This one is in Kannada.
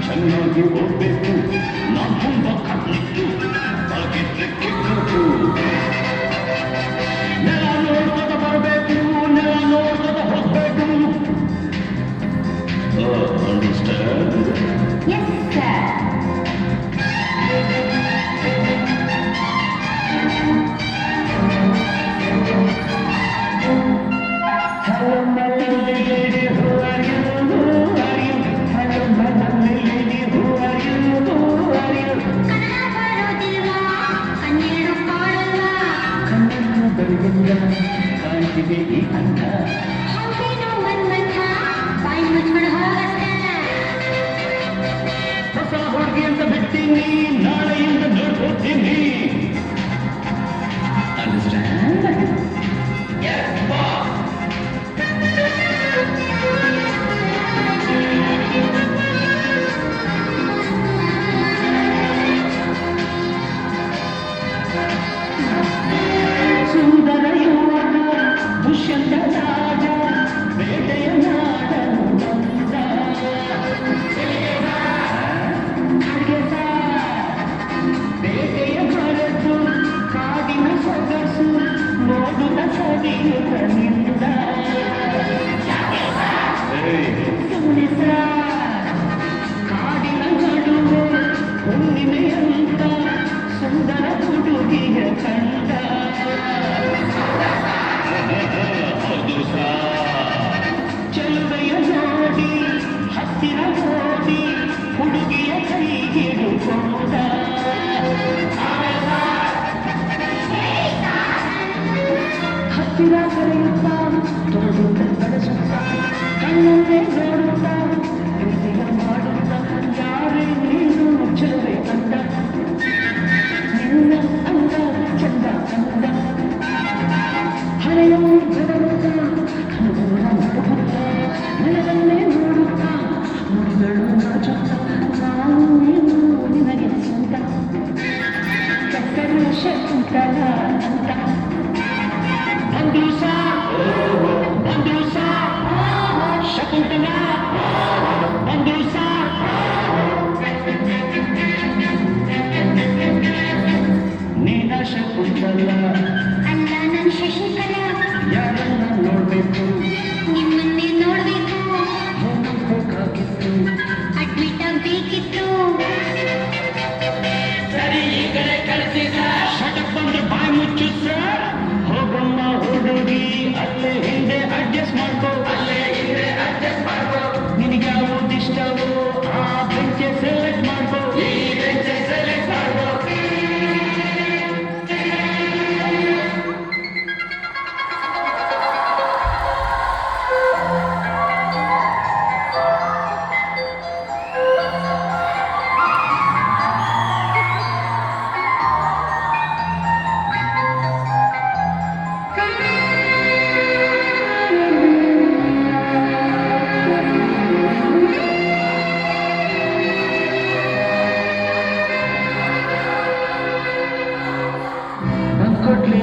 ಚೆನ್ನಾಗಿ ಹೋಗ್ಬೇಕು ನಾ ತುಂಬ ಕಟ್ಲಿತ್ತು ಆಗಿದ್ರೆ ಕಿತ್ತು ನೆಲ ನೋಡ್ಕೊತ ಬರಬೇಕು ನೆಲ ನೋಡ್ಕೊತ ಹೋಗ್ಬೇಕು understand Hello, my lady, who are you? Who are you? Hello, my lady, who are you? Who are you? ಕಣ್ಣನ್ನು ಬೆಳಗಿಂದ ಕಾಣ್ತಿದೆ ಈ ಅಂದ ಹೊಸ ಹುಡುಗಿ ಅಂತ ಬಿಡ್ತೀನಿ ನಾಳೆಯಿಂದ ನೋಡ್ಕೊತೀನಿ ಅಂಡರ್ಸ್ಟ್ಯಾಂಡ್ ಸುಂದರ ಯುವಕ ದುಷ್ಯಂತ ರಾಜ ಬೇಟೆಯ ನಾಡನು ಬಂದ ಬೇಟೆಯ ಹೊರತು ಕಾಡಿನ ಸೊಗಸು ನೋಡುತ್ತ ಸರಿಯುತ್ತ ನಿಂದ ಸುಮ್ಮನೆ ಕಾಡಿನ ನಡುವೆ ಹುಣ್ಣಿಮೆಯಂತ ಸುಂದರ ಹುಡುಗಿಯ ಕಂಡ ಚೆಲುವೆಯ ನೋಡಿ ಹತ್ತಿರ ಓಡಿ ಹುಡುಗಿಯ ಕೈ ಹಿಡುಕೊಂಡ ಹತ್ತಿರ ಕರೆಯುತ್ತ ತೋಡುತ್ತ ಬೆಳೆಸುತ್ತ ಕಣ್ಣನ್ನೇ ನೋಡುತ್ತ ಪ್ರೀತಿಯ ಮಾಡುತ್ತ ಯಾರೇ ನೀನು ಚೆಲುವೆ ಕಂಡ ನಿನ್ನ ಅಂದ ಚಂದ ಅಂದ ಹಳೆಯ ಬೆದರುತ್ತ ಕನೂರ ಮಾಡುತ್ತ ನೆಲದನ್ನೇ ನೋಡುತ್ತ ನುಡಿಗಳು ನಾಚುತ್ತ ನಾನು ನೀನು ನಿನಗೆ ಸ್ವಂತ ಚಕ್ಕರೆ ಶಕುಂತಲ ಅಂತ ಒಂದು ಶಕುಂತಲ ಒಂದು ನೀನ ಶಕುಂತಲ ಅಲ್ಲ ನನ್ನ ಶಶಿಕಲಾ ಯಾರನ್ನ ನೋಡ್ಬೇಕು ನಿಮ್ಮನ್ನೇ ನೋಡ್ಬೇಕು ಹೋಗಬೇಕಾಗಿತ್ತು ಅಡ್ಮಿಟ್ ಆಗ್ಬೇಕಿತ್ತು ಸರಿ ಈ ಕಡೆ ಕಳಿಸಿ ಸರ್ ಶಟಪ್ ಅಂದ್ರೆ ಬಾಯಿ ಮುಚ್ಚು ಸರ್ ಹೋಗಮ್ಮ ಹುಡುಗಿ ಅಲ್ಲೇ ಹಿಂದೆ ಅಡ್ಜಸ್ಟ್ ಮಾಡ್ಕೋ ನಿನಗೆ ಯಾವುದು ಇಷ್ಟವೋ ಆ ಬೆಂಚೆ ಸೆಲೆಕ್ಟ್ ಮಾಡ್ಕೋ ಕೊಡ್ಲಿ